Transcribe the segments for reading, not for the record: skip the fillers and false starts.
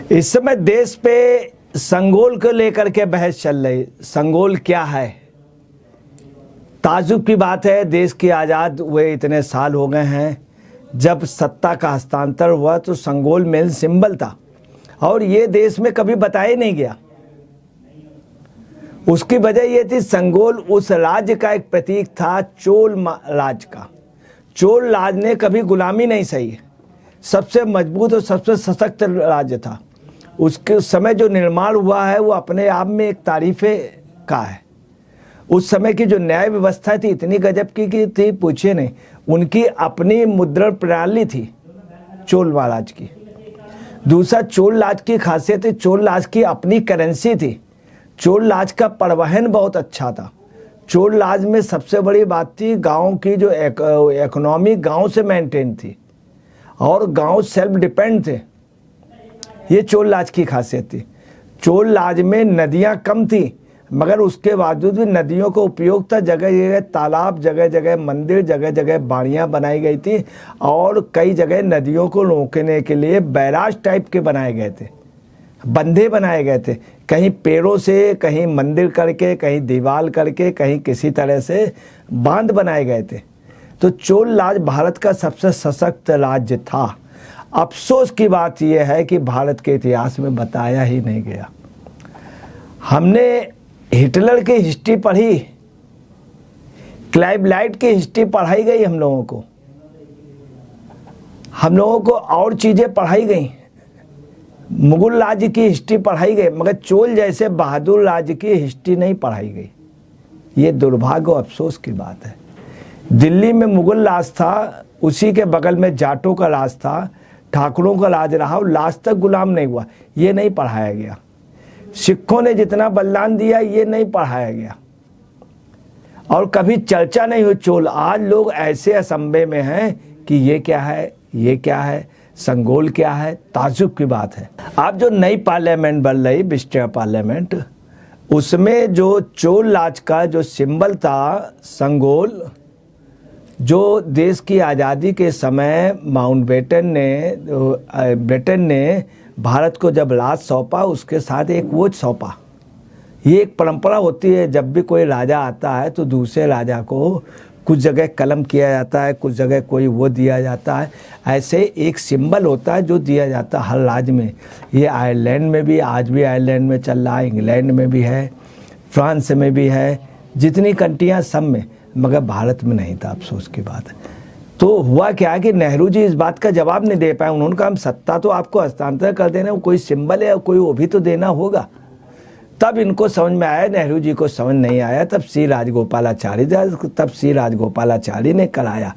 इस समय देश पे संगोल को लेकर के बहस चल रही। संगोल क्या है? ताज्जुब की बात है, देश की आज़ाद हुए इतने साल हो गए हैं। जब सत्ता का हस्तांतरण हुआ तो संगोल मेन सिंबल था और ये देश में कभी बताया नहीं गया। उसकी वजह ये थी, संगोल उस राज्य का एक प्रतीक था, चोल राज का। चोल राज ने कभी गुलामी नहीं सही, सबसे मजबूत और सबसे सशक्त राज्य था। उसके समय जो निर्माण हुआ है वो अपने आप में एक तारीफ़े का है। उस समय की जो न्याय व्यवस्था थी इतनी गजब की थी, पूछिए नहीं। उनकी अपनी मुद्रण प्रणाली थी चोल महाराज की। दूसरा, चोल राज की खासियत है, चोल राज की अपनी करेंसी थी। चोल राज का परिवहन बहुत अच्छा था। चोल राज में सबसे बड़ी बात थी, गांव की जो इकोनॉमी गांव से मेंटेन थी और गांव सेल्फ डिपेंड थे। ये चोल राज की खासियत थी। चोल राज में नदियां कम थी मगर उसके बावजूद भी नदियों का उपयोग था। जगह जगह तालाब, जगह जगह मंदिर, जगह जगह बाड़ियाँ बनाई गई थी और कई जगह नदियों को रोकने के लिए बैराज टाइप के बनाए गए थे, बंधे बनाए गए थे। कहीं पेड़ों से, कहीं मंदिर करके, कहीं दीवार करके, कहीं किसी तरह से बांध बनाए गए थे। तो चोल राज भारत का सबसे सशक्त राज्य था। अफसोस की बात यह है कि भारत के इतिहास में बताया ही नहीं गया। हमने हिटलर की हिस्ट्री पढ़ी, क्लाइव की हिस्ट्री पढ़ाई गई हम लोगों को और चीज़ें पढ़ाई गई, मुगल राज्य की हिस्ट्री पढ़ाई गई, मगर चोल जैसे बहादुर राज्य की हिस्ट्री नहीं पढ़ाई गई। ये दुर्भाग्य और अफसोस की बात है। दिल्ली में मुगल राज था, उसी के बगल में जाटों का राज था, ठाकुरों का राज रहा और लास्ट तक गुलाम नहीं हुआ। ये नहीं पढ़ाया गया। सिखों ने जितना बलिदान दिया ये नहीं पढ़ाया गया और कभी चर्चा नहीं हुई चोल। आज लोग ऐसे असंभे में हैं कि ये क्या है, ये क्या है, संगोल क्या है। ताज्जुब की बात है। अब जो नई पार्लियामेंट बन रही, विस्टारा पार्लियामेंट, उसमें जो चोल राज का जो सिंबल था संगोल, जो देश की आज़ादी के समय ब्रिटेन ने भारत को जब राज सौंपा, उसके साथ एक वोट सौंपा। ये एक परंपरा होती है, जब भी कोई राजा आता है तो दूसरे राजा को कुछ जगह कलम किया जाता है, कुछ जगह कोई वो दिया जाता है। ऐसे एक सिंबल होता है जो दिया जाता है हर राज्य में। ये आयरलैंड में भी, आज भी आयरलैंड में चल रहा है, इंग्लैंड में भी है, फ्रांस में भी है, जितनी कंट्रियाँ सब में, मगर भारत में नहीं था। अफसोस की बात है। तो हुआ क्या कि नेहरू जी इस बात का जवाब नहीं दे पाए। उन्होंने कहा हम सत्ता तो आपको हस्तांतरण कर देना, कोई सिंबल है, कोई वो भी तो देना होगा। तब इनको समझ में आया, नेहरू जी को समझ नहीं आया। तब सी राजगोपालाचारी ने कराया।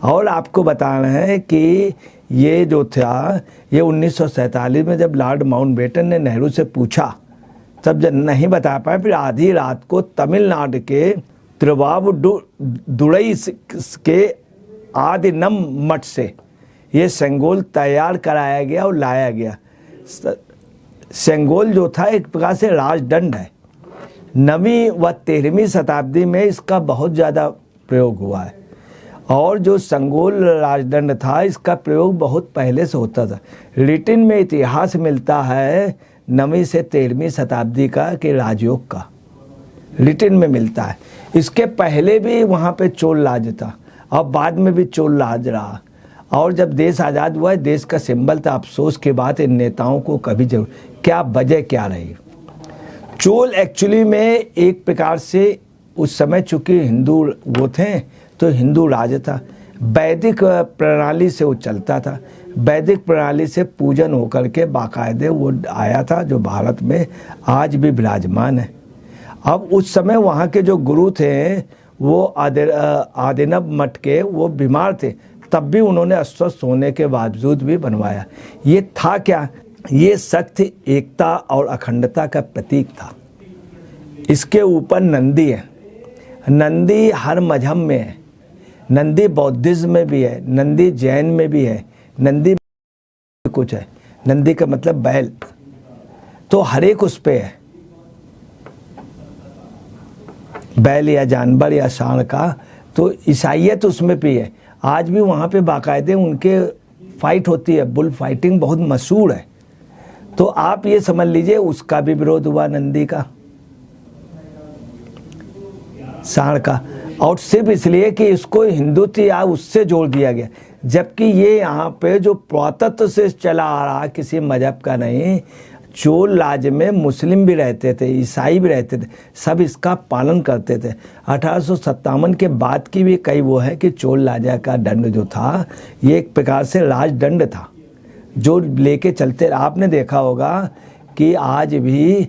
और आपको बता रहे हैं कि ये जो था, ये 1947 में जब लॉर्ड माउंटबेटन ने नेहरू से पूछा, तब जब नहीं बता पाए, फिर आधी रात को तमिलनाडु के तिरुवावुडुरई के आदिनम मठ से ये संगोल तैयार कराया गया और लाया गया। संगोल जो था एक प्रकार से राजदंड है। 9वीं व 13वीं शताब्दी में इसका बहुत ज़्यादा प्रयोग हुआ है और जो संगोल राजदंड था इसका प्रयोग बहुत पहले से होता था। रिटिन में इतिहास मिलता है 9वीं से 13वीं शताब्दी का कि राजयोग का रिटिन में मिलता है। इसके पहले भी वहाँ पे चोल राज था और बाद में भी चोल राज रहा। और जब देश आज़ाद हुआ, देश का सिंबल था। अफसोस के बाद इन नेताओं को कभी जरूर, क्या वजह क्या रही। चोल एक्चुअली में एक प्रकार से उस समय चूँकि हिंदू वो थे तो हिंदू राज था। वैदिक प्रणाली से वो चलता था। वैदिक प्रणाली से पूजन होकर के बाकायदे वो आया था, जो भारत में आज भी विराजमान है। अब उस समय वहाँ के जो गुरु थे वो आदिनव मठ के, वो बीमार थे, तब भी उन्होंने अस्वस्थ होने के बावजूद भी बनवाया। ये था क्या? ये शक्ति, एकता और अखंडता का प्रतीक था। इसके ऊपर नंदी है। नंदी हर मजहब में है। नंदी बौद्धिज्म में भी है, नंदी जैन में भी है, नंदी कुछ है। नंदी का मतलब बैल, तो हर एक उस पे है, बैल या जानवर या सांड का। तो ईसाइयत उसमें भी है। आज भी वहाँ पे बाकायदे उनके फाइट होती है, बुल फाइटिंग बहुत मशहूर है। तो आप ये समझ लीजिए उसका भी विरोध हुआ, नंदी का, साण का, और सिर्फ इसलिए कि इसको हिंदुत्व या उससे जोड़ दिया गया, जबकि ये यहाँ पे जो पुरातत्व से चला आ रहा, किसी मजहब का नहीं। चोल राज में मुस्लिम भी रहते थे, ईसाई भी रहते थे, सब इसका पालन करते थे। 1857 के बाद की भी कई वो है कि चोल राजा का दंड जो था ये एक प्रकार से राजदंड था जो लेके चलते। आपने देखा होगा कि आज भी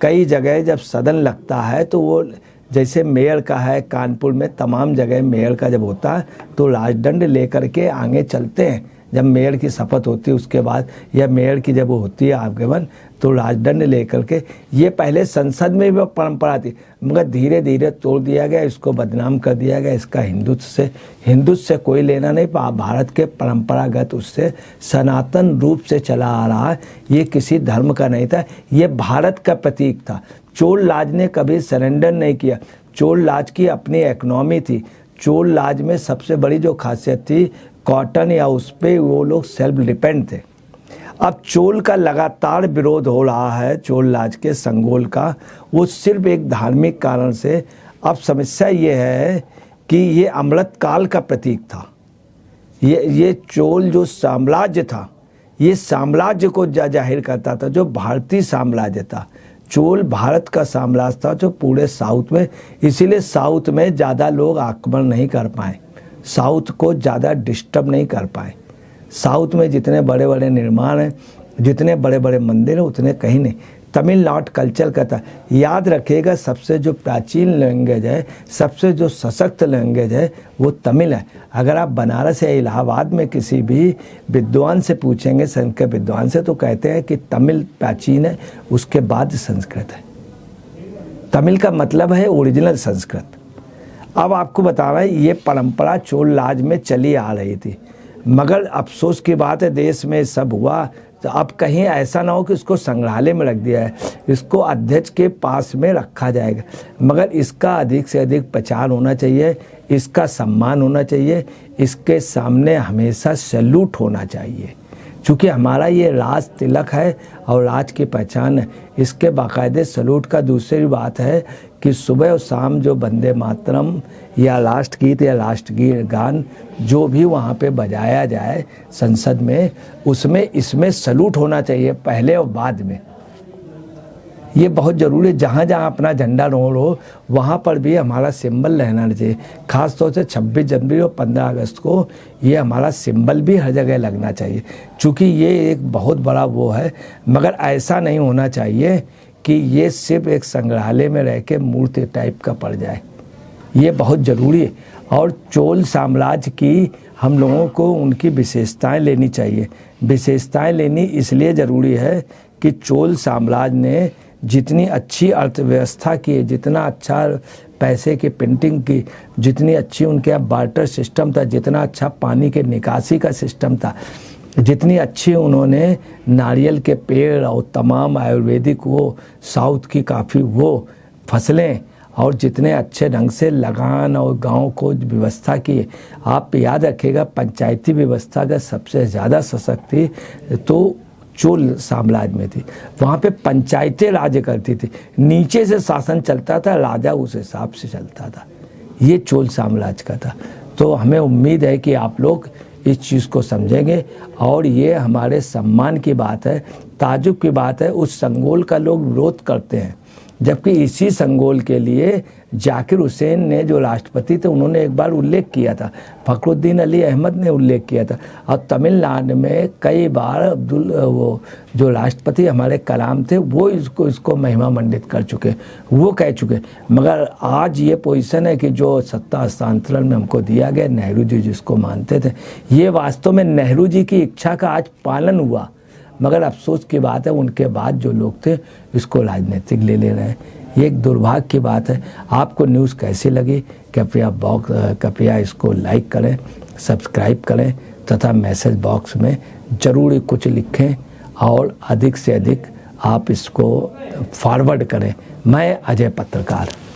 कई जगह जब सदन लगता है तो वो जैसे मेयर का है कानपुर में, तमाम जगह मेयर का जब होता है तो राजदंड लेकर के आगे चलते हैं। जब मेयर की शपथ होती है उसके बाद, या मेयर की जब वो होती है आगमन, तो राजदंड लेकर के, ये पहले संसद में भी परंपरा थी, मगर धीरे धीरे तोड़ दिया गया, इसको बदनाम कर दिया गया। इसका हिंदुत्व से कोई लेना नहीं, भारत के परंपरागत उससे सनातन रूप से चला आ रहा है। ये किसी धर्म का नहीं था, ये भारत का प्रतीक था। चोल राज ने कभी सरेंडर नहीं किया। चोल राज की अपनी इकोनॉमी थी। चोल राज में सबसे बड़ी जो खासियत थी कॉटन, या उस पर वो लोग सेल्फ डिपेंड थे। अब चोल का लगातार विरोध हो रहा है, चोल राज के, संगोल का, वो सिर्फ एक धार्मिक कारण से। अब समस्या ये है कि ये अमृतकाल का प्रतीक था। ये चोल जो साम्राज्य था, ये साम्राज्य को जाहिर करता था, जो भारतीय साम्राज्य था। चोल भारत का साम्राज्य था जो पूरे साउथ में, इसीलिए साउथ में ज़्यादा लोग आक्रमण नहीं कर पाए, साउथ को ज़्यादा डिस्टर्ब नहीं कर पाए। साउथ में जितने बड़े बड़े निर्माण हैं, जितने बड़े बड़े मंदिर हैं, उतने कहीं नहीं। तमिलनाडु कल्चर का था। याद रखिएगा, सबसे जो प्राचीन लैंग्वेज है, सबसे जो सशक्त लैंग्वेज है, वो तमिल है। अगर आप बनारस या इलाहाबाद में किसी भी विद्वान से पूछेंगे, संस्कृत विद्वान से, तो कहते हैं कि तमिल प्राचीन है, उसके बाद संस्कृत है। तमिल का मतलब है ओरिजिनल संस्कृत। अब आपको बता रहा है, ये परंपरा चोल राज में चली आ रही थी, मगर अफसोस की बात है देश में सब हुआ। तो अब कहीं ऐसा ना हो कि इसको संग्रहालय में रख दिया है, इसको अध्यक्ष के पास में रखा जाएगा, मगर इसका अधिक से अधिक प्रचार होना चाहिए, इसका सम्मान होना चाहिए, इसके सामने हमेशा सैल्यूट होना चाहिए, क्योंकि हमारा ये राज तिलक है और राज की पहचान है। इसके बाकायदे सैल्यूट का दूसरी बात है कि सुबह और शाम जो वंदे मातरम या राष्ट्रगीत या राष्ट्रगीत गान जो भी वहाँ पे बजाया जाए संसद में, उसमें इसमें सैल्यूट होना चाहिए पहले और बाद में। ये बहुत ज़रूरी है। जहाँ जहाँ अपना झंडा रोल हो वहाँ पर भी हमारा सिंबल रहना चाहिए। ख़ास तौर से 26 जनवरी और 15 अगस्त को ये हमारा सिंबल भी हर जगह लगना चाहिए, क्योंकि ये एक बहुत बड़ा वो है। मगर ऐसा नहीं होना चाहिए कि ये सिर्फ एक संग्रहालय में रह के मूर्ति टाइप का पड़ जाए। ये बहुत ज़रूरी है। और चोल साम्राज्य की हम लोगों को उनकी विशेषताएं लेनी चाहिए। विशेषताएं लेनी इसलिए ज़रूरी है कि चोल साम्राज्य ने जितनी अच्छी अर्थव्यवस्था की, जितना अच्छा पैसे की प्रिंटिंग की, जितनी अच्छी उनके यहाँ बार्टर सिस्टम था, जितना अच्छा पानी के निकासी का सिस्टम था, जितनी अच्छी उन्होंने नारियल के पेड़ और तमाम आयुर्वेदिक वो साउथ की काफ़ी वो फसलें, और जितने अच्छे ढंग से लगान और गांव को व्यवस्था की। आप याद रखिएगा, पंचायती व्यवस्था का सबसे ज़्यादा सशक्त थी तो चोल साम्राज्य में थी। वहाँ पे पंचायतें राज्य करती थी, नीचे से शासन चलता था, राजा उस हिसाब से चलता था। ये चोल साम्राज्य का था। तो हमें उम्मीद है कि आप लोग इस चीज़ को समझेंगे, और ये हमारे सम्मान की बात है, ताजुब की बात है। उस संगोल का लोग विरोध करते हैं, जबकि इसी संगोल के लिए जाकिर हुसैन ने जो राष्ट्रपति थे उन्होंने एक बार उल्लेख किया था, फखरुद्दीन अली अहमद ने उल्लेख किया था, और तमिलनाडु में कई बार वो जो राष्ट्रपति हमारे कलाम थे वो इसको महिमा मंडित कर चुके, वो कह चुके। मगर आज ये पोजीशन है कि जो सत्ता हस्तांतरण में हमको दिया गया, नेहरू जी जिसको मानते थे, ये वास्तव में नेहरू जी की इच्छा का आज पालन हुआ। मगर अफसोस की बात है उनके बाद जो लोग थे इसको राजनीतिक ले रहे हैं। ये एक दुर्भाग्य की बात है। आपको न्यूज़ कैसी लगी कृपया इसको लाइक करें, सब्सक्राइब करें, तथा मैसेज बॉक्स में ज़रूर कुछ लिखें, और अधिक से अधिक आप इसको फॉरवर्ड करें। मैं अजय पत्रकार।